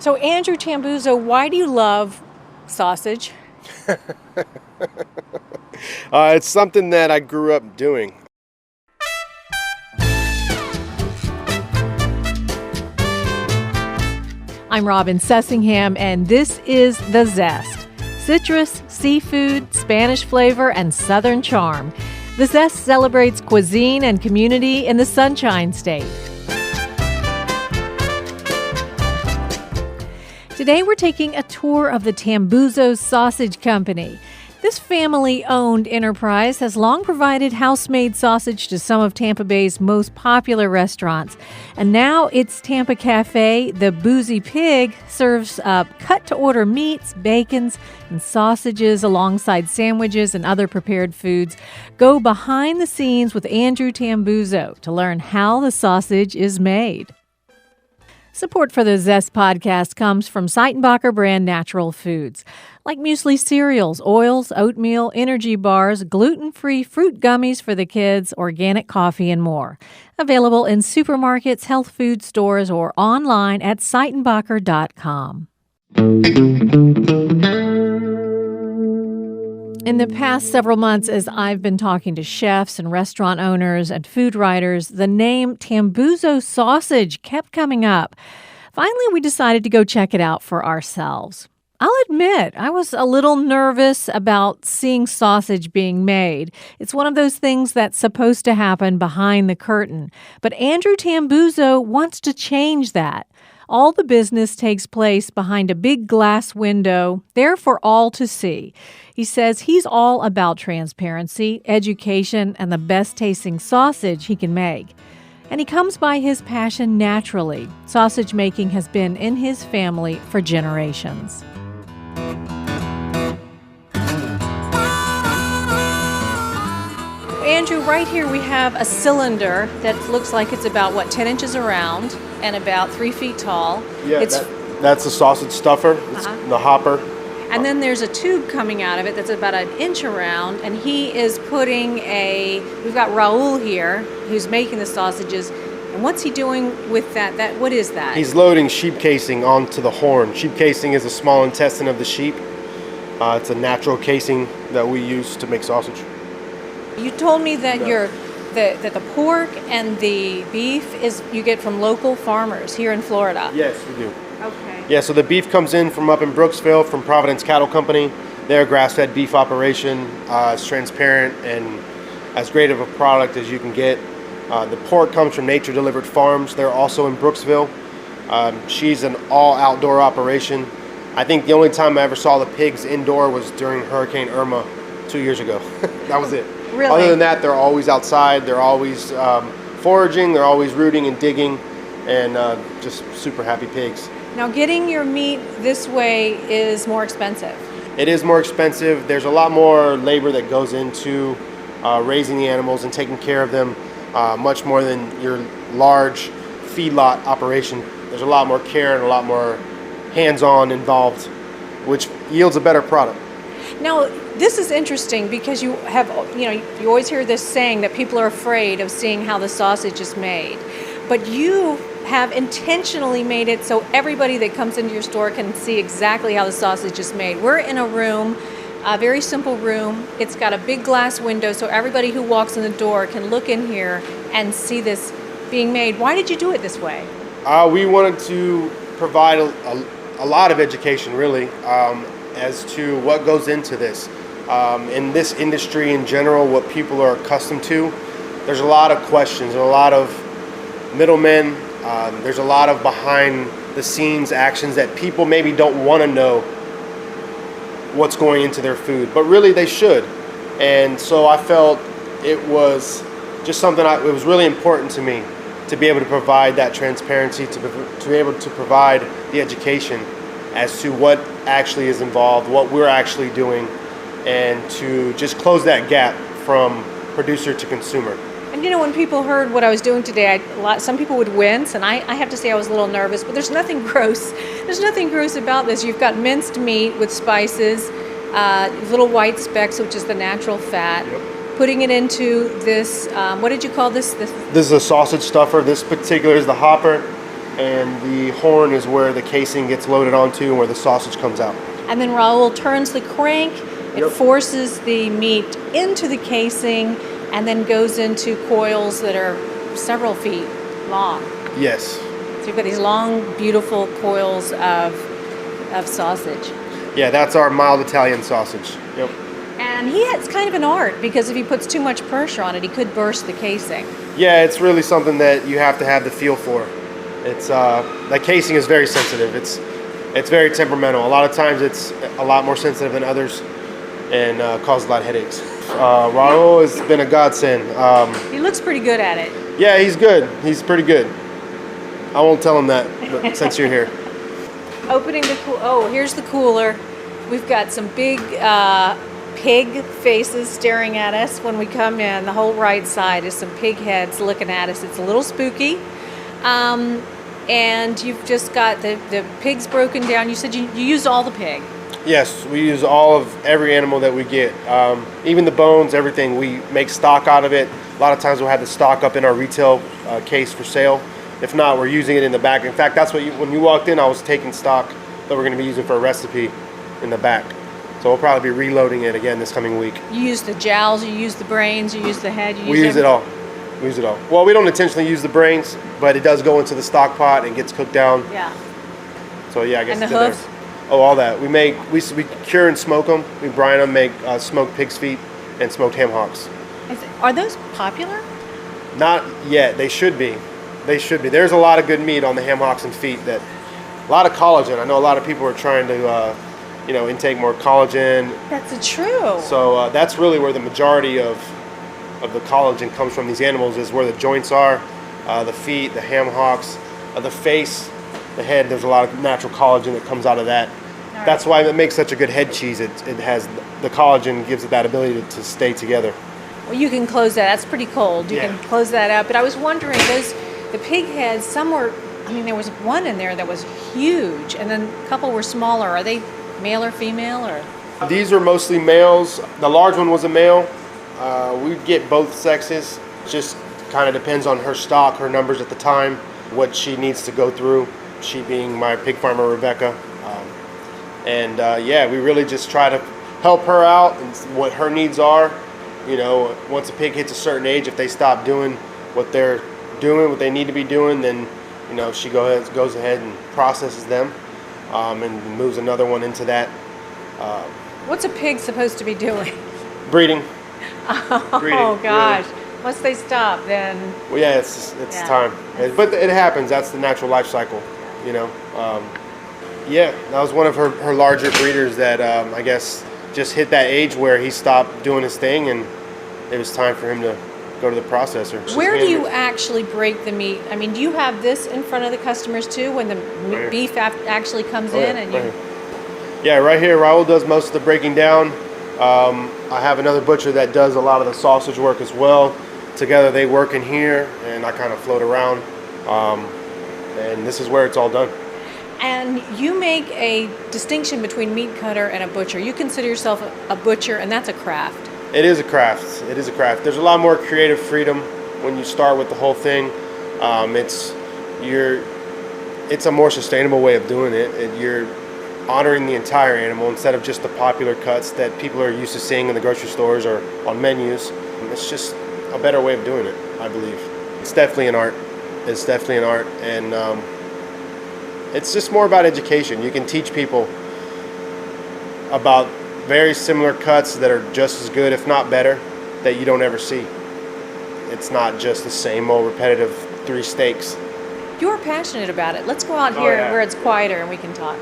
So, Andrew Tambuzzo, why do you love sausage? It's something that I grew up doing. I'm Robin Sussingham, and this is The Zest. Citrus, seafood, Spanish flavor, and Southern charm. The Zest celebrates cuisine and community in the Sunshine State. Today we're taking a tour of the Tambuzzo Sausage Company. This family-owned enterprise has long provided house-made sausage to some of Tampa Bay's most popular restaurants. And now its Tampa Café, the Boozy Pig, serves up cut-to-order meats, bacons, and sausages alongside sandwiches and other prepared foods. Go behind the scenes with Andrew Tambuzzo to learn how the sausage is made. Support for the Zest podcast comes from Seitenbacher brand natural foods, like muesli cereals, oils, oatmeal, energy bars, gluten-free fruit gummies for the kids, organic coffee, and more. Available in supermarkets, health food stores, or online at Seitenbacher.com. In the past several months, as I've been talking to chefs and restaurant owners and food writers, the name Tambuzzo Sausage kept coming up. Finally, we decided to go check it out for ourselves. I'll admit, I was a little nervous about seeing sausage being made. It's one of those things that's supposed to happen behind the curtain. But Andrew Tambuzzo wants to change that. All the business takes place behind a big glass window, there for all to see. He says he's all about transparency, education, and the best-tasting sausage he can make. And he comes by his passion naturally. Sausage making has been in his family for generations. Andrew, right here we have a cylinder that looks like it's about, 10 inches around and about 3 feet tall. Yeah, that's a sausage stuffer. It's the hopper. And then there's a tube coming out of it that's about 1 inch around, and he is putting we've got Raul here, who's making the sausages. And what's he doing with that? What is that? He's loading sheep casing onto the horn. Sheep casing is a small intestine of the sheep. It's a natural casing that we use to make sausage. You told me that that the pork and the beef you get from local farmers here in Florida. Yes, we do. Okay. Yeah, so the beef comes in from up in Brooksville from Providence Cattle Company. They're a grass-fed beef operation. It's transparent and as great of a product as you can get. The pork comes from Nature Delivered Farms. They're also in Brooksville. She's an all-outdoor operation. I think the only time I ever saw the pigs indoor was during Hurricane Irma 2 years ago. That was it. Really? Other than that, they're always outside. They're always foraging. They're always rooting and digging, and just super happy pigs. Now, getting your meat this way is more expensive. It is more expensive. There's a lot more labor that goes into raising the animals and taking care of them, much more than your large feedlot operation. There's a lot more care and a lot more hands-on involved, which yields a better product. Now, this is interesting because you always hear this saying that people are afraid of seeing how the sausage is made. But you have intentionally made it so everybody that comes into your store can see exactly how the sausage is made. We're in a room, a very simple room. It's got a big glass window so everybody who walks in the door can look in here and see this being made. Why did you do it this way? We wanted to provide a lot of education, really, as to what goes into this. In this industry in general, what people are accustomed to, there's a lot of questions, a lot of middlemen, there's a lot of behind the scenes actions that people maybe don't want to know what's going into their food, but really they should. And so I felt it was just something it was really important to me to be able to provide that transparency, to be able to provide the education as to what actually is involved, what we're actually doing, and to just close that gap from producer to consumer. And when people heard what I was doing today, some people would wince, and I have to say I was a little nervous, but there's nothing gross. There's nothing gross about this. You've got minced meat with spices, little white specks, which is the natural fat. Yep. Putting it into this, what did you call this? This is a sausage stuffer. This particular is the hopper. and the horn is where the casing gets loaded onto and where the sausage comes out. And then Raul turns the crank. It Yep. forces the meat into the casing and then goes into coils that are several feet long. Yes. So you've got these long, beautiful coils of sausage. Yeah, that's our mild Italian sausage. Yep. And it's kind of an art, because if he puts too much pressure on it, he could burst the casing. Yeah, it's really something that you have to have the feel for. It's that casing is very sensitive. It's very temperamental. A lot of times it's a lot more sensitive than others, and causes a lot of headaches. Raul has been a godsend. He looks pretty good at it. Yeah, he's good. He's pretty good. I won't tell him that, but since you're here. Opening the here's the cooler. We've got some big pig faces staring at us when we come in. The whole right side is some pig heads looking at us. It's a little spooky. And you've just got the pigs broken down. You said you used all the pig. Yes, we use all of every animal that we get. Even the bones, everything. We make stock out of it. A lot of times we'll have the stock up in our retail case for sale. If not, we're using it in the back. In fact, that's what when you walked in, I was taking stock that we're going to be using for a recipe in the back. So we'll probably be reloading it again this coming week. You use the jowls, you use the brains, you use the head. We use it all. We use it all. Well, we don't intentionally use the brains, but it does go into the stock pot and gets cooked down. Yeah. So yeah, I guess And the it's in hooves? there. Oh, all that. We cure and smoke them. We brine them, make smoked pig's feet and smoked ham hocks. Are those popular? Not yet. They should be. They should be. There's a lot of good meat on the ham hocks and feet. A lot of collagen. I know a lot of people are trying to, intake more collagen. That's true. So that's really where the majority of the collagen comes from these animals, is where the joints are, the feet, the ham hocks, the face, the head. There's a lot of natural collagen that comes out of that. Right. That's why it makes such a good head cheese. It has the collagen, gives it that ability to stay together. Well, you can close that. That's pretty cold. You Yeah. can close that up. But I was wondering, the pig heads, there was one in there that was huge, and then a couple were smaller. Are they male or female, or? These are mostly males. The large one was a male. We get both sexes. Just kind of depends on her stock, her numbers at the time, what she needs to go through. She being my pig farmer, Rebecca. We really just try to help her out and what her needs are. Once a pig hits a certain age, if they stop doing what they're doing, what they need to be doing, then she goes ahead and processes them and moves another one into that. What's a pig supposed to be doing? Breeding. Oh gosh. Once they stop, then. Well, yeah, it's time. But it happens. That's the natural life cycle. That was one of her larger breeders that I guess just hit that age where he stopped doing his thing, and it was time for him to go to the processor. Where do you actually break the meat? I mean, do you have this in front of the customers too, when the beef actually comes in? And right here. Right here. Raul does most of the breaking down. I have another butcher that does a lot of the sausage work as well. Together they work in here, and I kind of float around. And this is where it's all done. And you make a distinction between meat cutter and a butcher. You consider yourself a butcher, and that's a craft. It is a craft. It is a craft. There's a lot more creative freedom when you start with the whole thing. It's a more sustainable way of doing it. You're honoring the entire animal instead of just the popular cuts that people are used to seeing in the grocery stores or on menus. It's just a better way of doing it, I believe. It's definitely an art. It's definitely an art, and it's just more about education. You can teach people about very similar cuts that are just as good, if not better, that you don't ever see. It's not just the same old repetitive 3 steaks. You're passionate about it. Let's go out here where it's quieter and we can talk.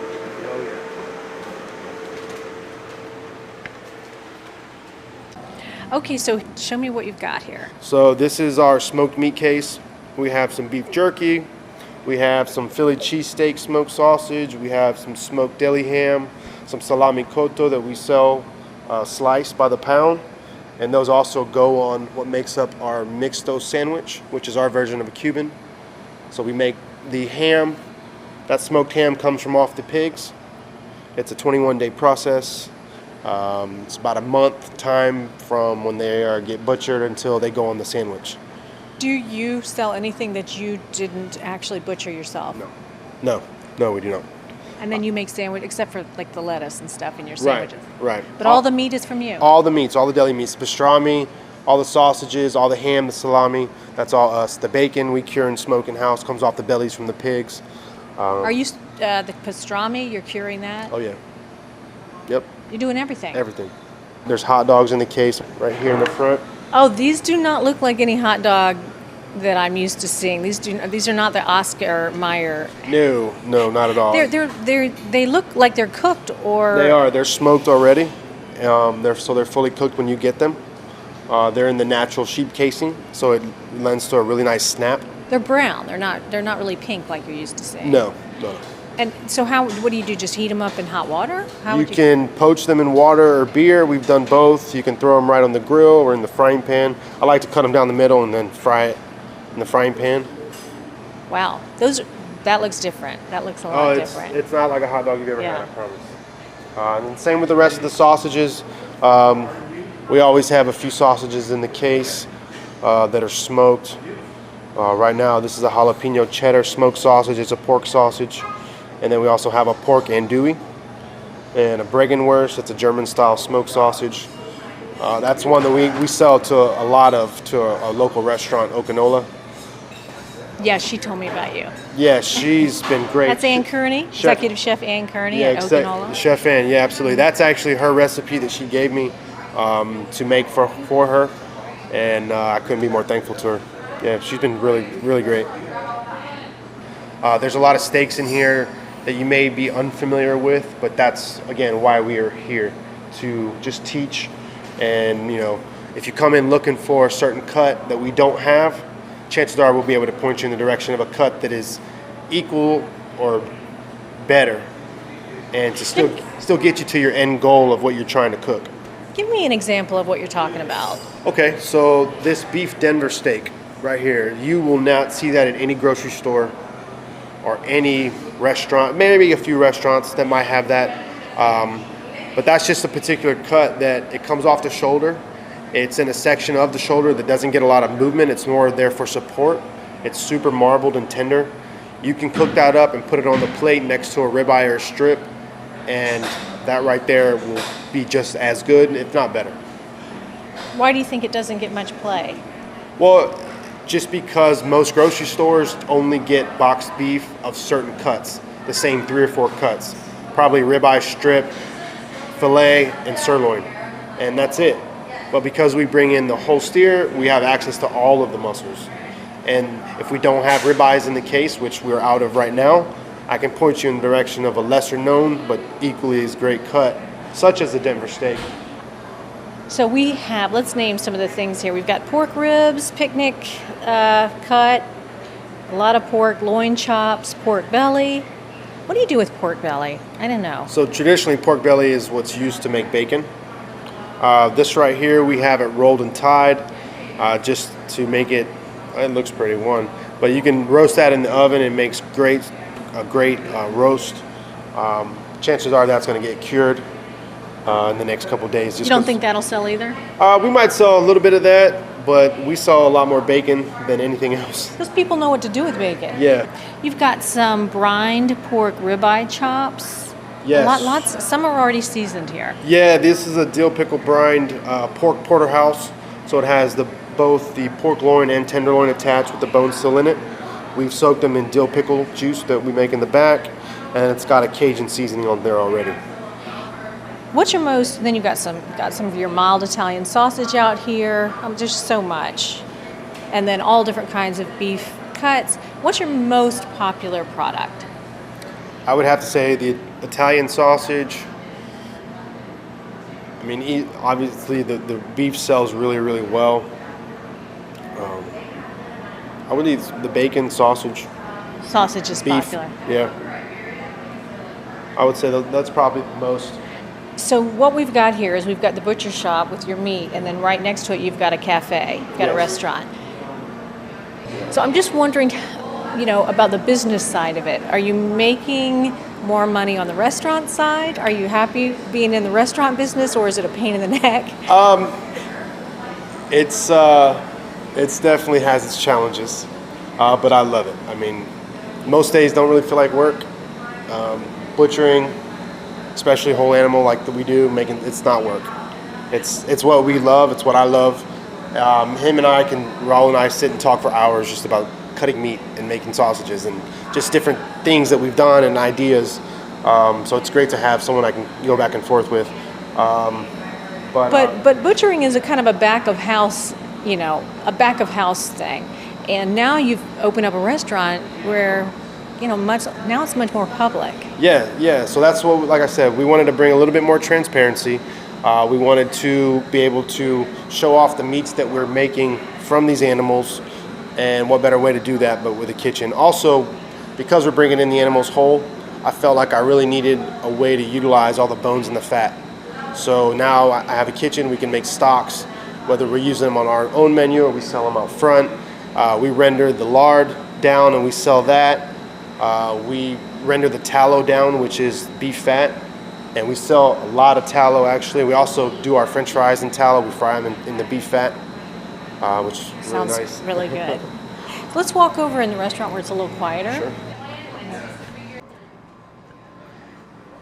Okay, so show me what you've got here. So this is our smoked meat case. We have some beef jerky. We have some Philly cheesesteak smoked sausage. We have some smoked deli ham, some salami cotto that we sell sliced by the pound. And those also go on what makes up our mixto sandwich, which is our version of a Cuban. So we make the ham. That smoked ham comes from off the pigs. It's a 21-day process. It's about a month time from when they get butchered until they go on the sandwich. Do you sell anything that you didn't actually butcher yourself? No, we do not. And then you make sandwich, except for like the lettuce and stuff in your sandwiches. Right. But all the meat is from you. All the meats, all the deli meats, pastrami, all the sausages, all the ham, the salami, that's all us. The bacon we cure and smoke in house, comes off the bellies from the pigs. Are you the pastrami? You're curing that? Oh yeah. Yep. You're doing everything. Everything. There's hot dogs in the case right here in the front. Oh, these do not look like any hot dog that I'm used to seeing. These are not the Oscar Mayer. No, not at all. They look like they're cooked or. They are. They're smoked already. They're fully cooked when you get them. They're in the natural sheep casing, so it lends to a really nice snap. They're brown. They're not really pink like you're used to seeing. No. And so what do you do? Just heat them up in hot water? You can poach them in water or beer. We've done both. You can throw them right on the grill or in the frying pan. I like to cut them down the middle and then fry it in the frying pan. Wow, that looks different. That looks a lot different. It's not like a hot dog you've ever had, I promise. And same with the rest of the sausages. We always have a few sausages in the case that are smoked. Right now, this is a jalapeno cheddar smoked sausage. It's a pork sausage. And then we also have a pork andouille and a Bregenwurst. It's a German-style smoked sausage. That's one that we sell to a local restaurant, Okinola. Yeah, she told me about you. Yeah, she's been great. That's Ann Kearney, Executive Chef Ann Kearney at Okinola. Chef Ann, yeah, absolutely. That's actually her recipe that she gave me to make for her, and I couldn't be more thankful to her. Yeah, she's been really, really great. There's a lot of steaks in here that you may be unfamiliar with, but that's, again, why we are here, to just teach. And, if you come in looking for a certain cut that we don't have, chances are we'll be able to point you in the direction of a cut that is equal or better, and to still get you to your end goal of what you're trying to cook. Give me an example of what you're talking about. Okay, so this beef Denver steak right here, you will not see that at any grocery store or any restaurant, maybe a few restaurants that might have that, but that's just a particular cut that it comes off the shoulder. It's in a section of the shoulder that doesn't get a lot of movement. It's more there for support. It's super marbled and tender. You can cook that up and put it on the plate next to a ribeye or a strip, and that right there will be just as good, if not better. Why do you think it doesn't get much play? Well, just because most grocery stores only get boxed beef of certain cuts, the same 3 or 4 cuts. Probably ribeye, strip, filet, and sirloin, and that's it. But because we bring in the whole steer, we have access to all of the muscles. And if we don't have ribeyes in the case, which we're out of right now, I can point you in the direction of a lesser known but equally as great cut, such as the Denver steak. So let's name some of the things here. We've got pork ribs, picnic cut, a lot of pork, loin chops, pork belly. What do you do with pork belly? I don't know. So traditionally, pork belly is what's used to make bacon. This right here, we have it rolled and tied just to make it looks pretty, but you can roast that in the oven. It makes a great roast. Chances are that's going to get cured in the next couple of days. You don't think that'll sell either? We might sell a little bit of that, but we sell a lot more bacon than anything else. Because people know what to do with bacon. Yeah. You've got some brined pork ribeye chops. Yes. Some are already seasoned here. Yeah, this is a dill pickle brined pork porterhouse. So it has both the pork loin and tenderloin attached with the bone still in it. We've soaked them in dill pickle juice that we make in the back, and it's got a Cajun seasoning on there already. What's your most? Then you've got some of your mild Italian sausage out here. There's so much, and then all different kinds of beef cuts. What's your most popular product? I would have to say the Italian sausage. I mean, obviously the beef sells really, really well. I would need the bacon sausage. Sausage is beef, popular. Yeah. I would say that's probably the most. So what we've got here is we've got the butcher shop with your meat, and then right next to it you've got a cafe, you've got a restaurant. So I'm just wondering, about the business side of it. Are you making more money on the restaurant side? Are you happy being in the restaurant business, or is it a pain in the neck? It's definitely has its challenges, but I love it. I mean, most days don't really feel like work. Butchering, especially whole animal like that we do, it's not work. It's what we love. It's what I love. Raul and I sit and talk for hours just about cutting meat and making sausages and just different things that we've done and ideas. So it's great to have someone I can go back and forth with. But butchering is a kind of a back of house, a back of house thing. And now you've opened up a restaurant where, now it's much more public. Yeah. So that's what, like I said, we wanted to bring a little bit more transparency. We wanted to be able to show off the meats that we're making from these animals, and what better way to do that but with a kitchen. Also, because we're bringing in the animals whole, I felt like I really needed a way to utilize all the bones and the fat. So now I have a kitchen. We can make stocks, whether we're using them on our own menu or we sell them out front. We render the lard down and we sell that. We render the tallow down, which is beef fat, and we sell a lot of tallow actually. We also do our French fries in tallow. We fry them in the beef fat, which is really nice. Sounds really good. So let's walk over in the restaurant where it's a little quieter. Sure.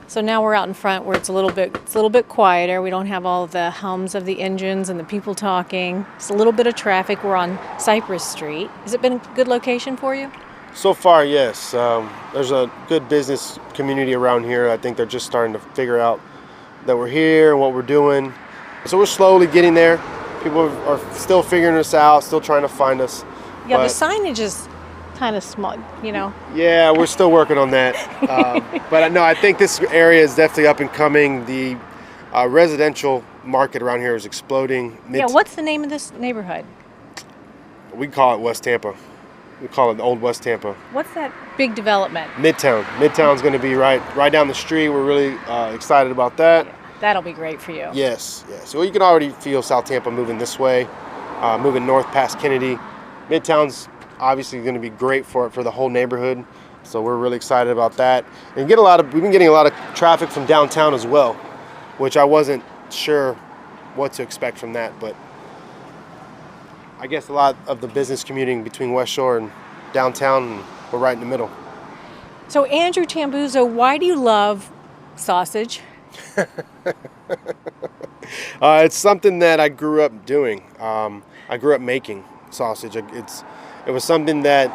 So now we're out in front where it's a little bit quieter. We don't have all of the hums of the engines and the people talking. It's a little bit of traffic. We're on Cypress Street. Has it been a good location for you? So far, yes. There's a good business community around here. I think they're just starting to figure out that we're here and what we're doing. So we're slowly getting there. People are still figuring us out, still trying to find us. Yeah, the signage is kind of small, Yeah, we're still working on that. But no, I think this area is definitely up and coming. The residential market around here is exploding. What's the name of this neighborhood? We call it West Tampa. We call it Old West Tampa. What's that big development? Midtown. Midtown's going to be right down the street. We're really excited about that. Yeah, that'll be great for you. Yes. So you can already feel South Tampa moving this way, moving north past Kennedy. Midtown's obviously going to be great for the whole neighborhood. So we're really excited about that. And we've been getting a lot of traffic from downtown as well, which I wasn't sure what to expect from that, but I guess a lot of the business commuting between West Shore and downtown, and we're right in the middle. So Andrew Tambuzzo, why do you love sausage? It's something that I grew up doing. I grew up making sausage. It was something that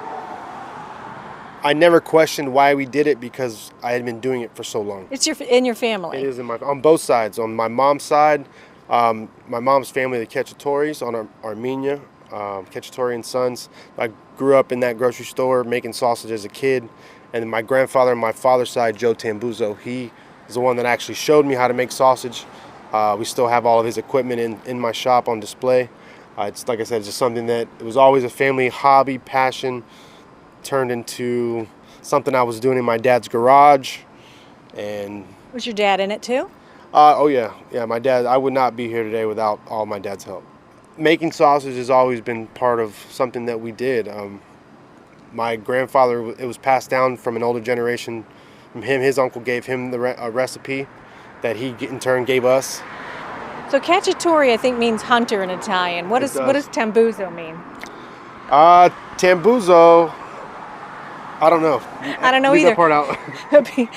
I never questioned why we did it because I had been doing it for so long. It's in your family. It is on both sides. On my mom's side, my mom's family, the Cacciatoris, on Armenia, Cacciatori and Sons. I grew up in that grocery store making sausage as a kid. And my grandfather on my father's side, Joe Tambuzzo, he is the one that actually showed me how to make sausage. We still have all of his equipment in my shop on display. It's like I said, it's just something that it was always a family hobby, passion, turned into something I was doing in my dad's garage. And was your dad in it too? Oh yeah, my dad. I would not be here today without all my dad's help. Making sausage has always been part of something that we did. My grandfather, it was passed down from an older generation from him. His uncle gave him a recipe that he in turn gave us. So Cacciatori, I think, means hunter in Italian. What does Tambuzzo mean? Tambuzzo, I don't know. I don't know Leave either. That part out.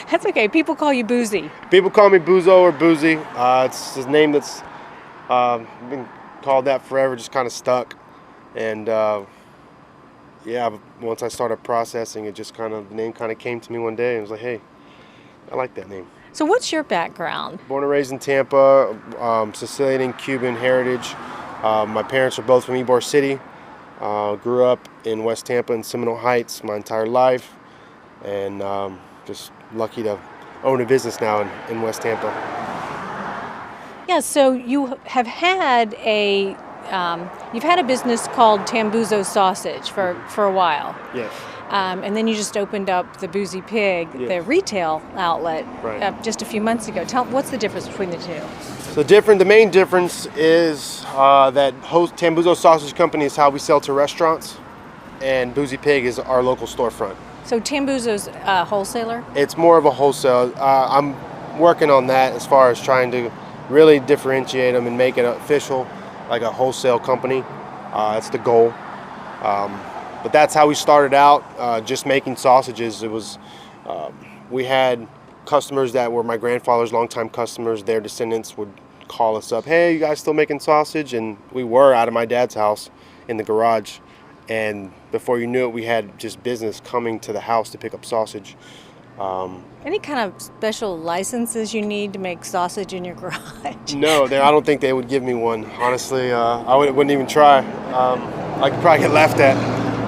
That's okay. People call you Boozy. People call me Buzzo or Boozy. It's his name that's been called that forever, just kind of stuck. And once I started processing, the name kind of came to me one day and was like, hey, I like that name. So what's your background? Born and raised in Tampa, Sicilian and Cuban heritage. My parents are both from Ybor City. Grew up in West Tampa and Seminole Heights my entire life, and just lucky to own a business now in West Tampa. Yeah, so you have had a business called Tambuzzo Sausage for a while. Yes. And then you just opened up the Boozy Pig, the retail outlet, just a few months ago. What's the difference between the two? The main difference is that Tambuzzo Sausage Company is how we sell to restaurants, and Boozy Pig is our local storefront. So Tambuzzo's a wholesaler? It's more of a wholesale. I'm working on that as far as trying to really differentiate them and make it official, like a wholesale company. That's the goal. But that's how we started out, just making sausages. It was, we had customers that were my grandfather's longtime customers. Their descendants would call us up, hey, you guys still making sausage? And we were out of my dad's house in the garage. And before you knew it, we had just business coming to the house to pick up sausage. Any kind of special licenses you need to make sausage in your garage? No, I don't think they would give me one. Honestly, I wouldn't even try. I could probably get laughed at.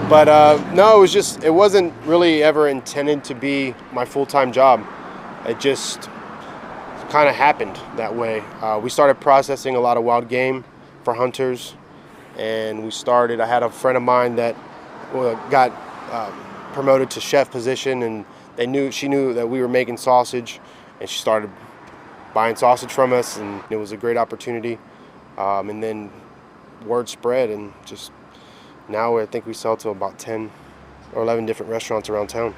But no, it wasn't really ever intended to be my full-time job. It just kind of happened that way. We started processing a lot of wild game for hunters, and I had a friend of mine that got promoted to chef position, and she knew that we were making sausage, and she started buying sausage from us, and it was a great opportunity. And then word spread, and just now I think we sell to about 10 or 11 different restaurants around town.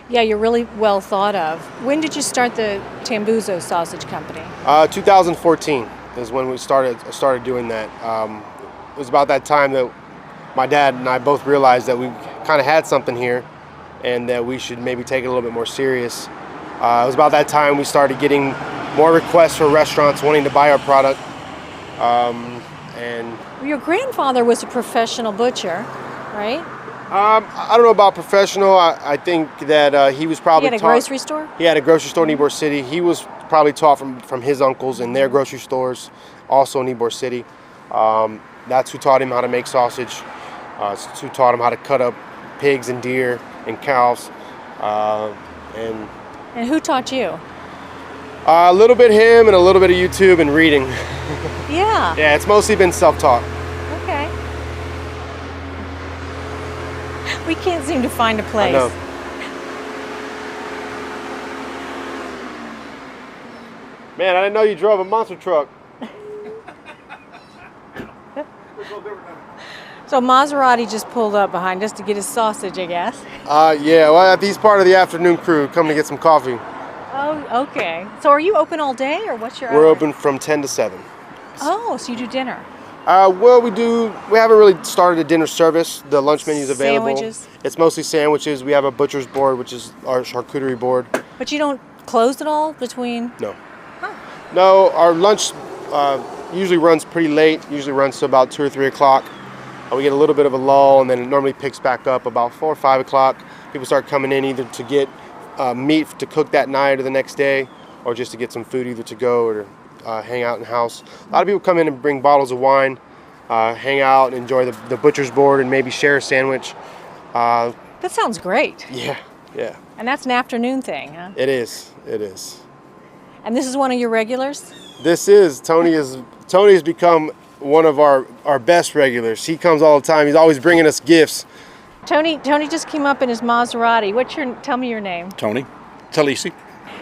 Yeah, you're really well thought of. When did you start the Tambuzzo Sausage Company? 2014 is when we started doing that. It was about that time that my dad and I both realized that we kind of had something here and that we should maybe take it a little bit more serious. It was about that time we started getting more requests from restaurants wanting to buy our product. And your grandfather was a professional butcher, right? I don't know about professional. I think that he was probably He had a grocery store? He had a grocery store in Ybor City. He was probably taught from his uncles in their grocery stores, also in Ybor City. That's who taught him how to make sausage. It's who taught him how to cut up pigs and deer and cows. And who taught you? A little bit him and a little bit of YouTube and reading. Yeah. Yeah, it's mostly been self-taught. Okay. We can't seem to find a place. I know. Man, I didn't know you drove a monster truck. So Maserati just pulled up behind us to get his sausage, I guess. Yeah, well, he's part of the afternoon crew coming to get some coffee. Oh, okay. So are you open all day, or what's your We're hour? open from 10 to 7. Oh, so you do dinner? Well, we haven't really started a dinner service. The lunch menu is available. Sandwiches? It's mostly sandwiches. We have a butcher's board, which is our charcuterie board. But you don't close at all between? No. No, our lunch usually runs pretty late. Usually runs to about 2 or 3 o'clock. We get a little bit of a lull, and then it normally picks back up about 4 or 5 o'clock. People start coming in either to get meat to cook that night or the next day, or just to get some food either to go or to hang out in the house. A lot of people come in and bring bottles of wine, hang out, and enjoy the butcher's board, and maybe share a sandwich. That sounds great. Yeah. And that's an afternoon thing, huh? It is. And this is one of your regulars? This is. Tony has become one of our best regulars. He comes all the time. He's always bringing us gifts. Tony just came up in his Maserati. Tell me your name. Tony Talisi.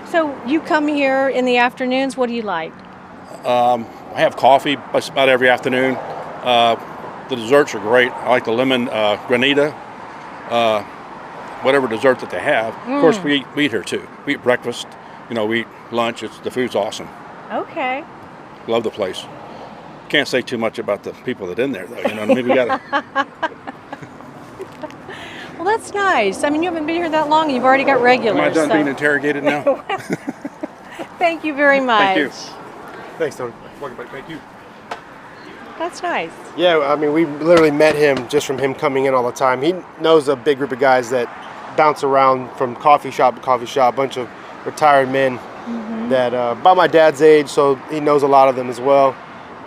So you come here in the afternoons. What do you like? I have coffee about every afternoon. The desserts are great. I like the lemon granita, whatever dessert that they have. Of course, we eat here too. We eat breakfast. We eat lunch. The food's awesome. Okay. Love the place. Can't say too much about the people that are in there, though. Maybe we gotta. Well, that's nice. I mean, you haven't been here that long. You've already got regulars. Am I done being interrogated now? Thank you very much. Thank you. Thanks, Tony. Thank you. That's nice. Yeah, I mean, we literally met him just from him coming in all the time. He knows a big group of guys that bounce around from coffee shop to coffee shop, a bunch of retired men that about my dad's age, so he knows a lot of them as well.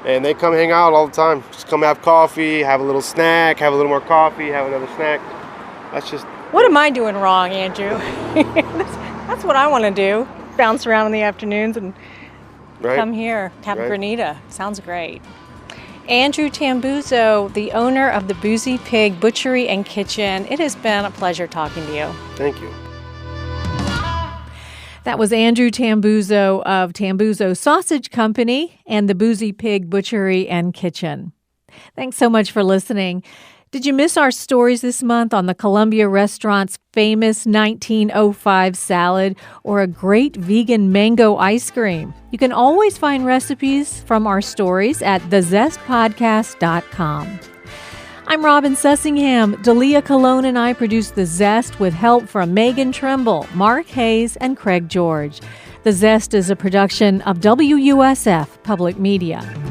And they come hang out all the time. Just come have coffee, have a little snack, have a little more coffee, have another snack. That's just... What am I doing wrong, Andrew? That's what I want to do. Bounce around in the afternoons and come here, have a granita. Sounds great. Andrew Tambuzzo, the owner of the Boozy Pig Butchery and Kitchen. It has been a pleasure talking to you. Thank you. That was Andrew Tambuzzo of Tambuzzo Sausage Company and the Boozy Pig Butchery and Kitchen. Thanks so much for listening. Did you miss our stories this month on the Columbia restaurant's famous 1905 salad or a great vegan mango ice cream? You can always find recipes from our stories at thezestpodcast.com. I'm Robin Sussingham. Dalia Colon and I produced The Zest with help from Megan Trimble, Mark Hayes, and Craig George. The Zest is a production of WUSF Public Media.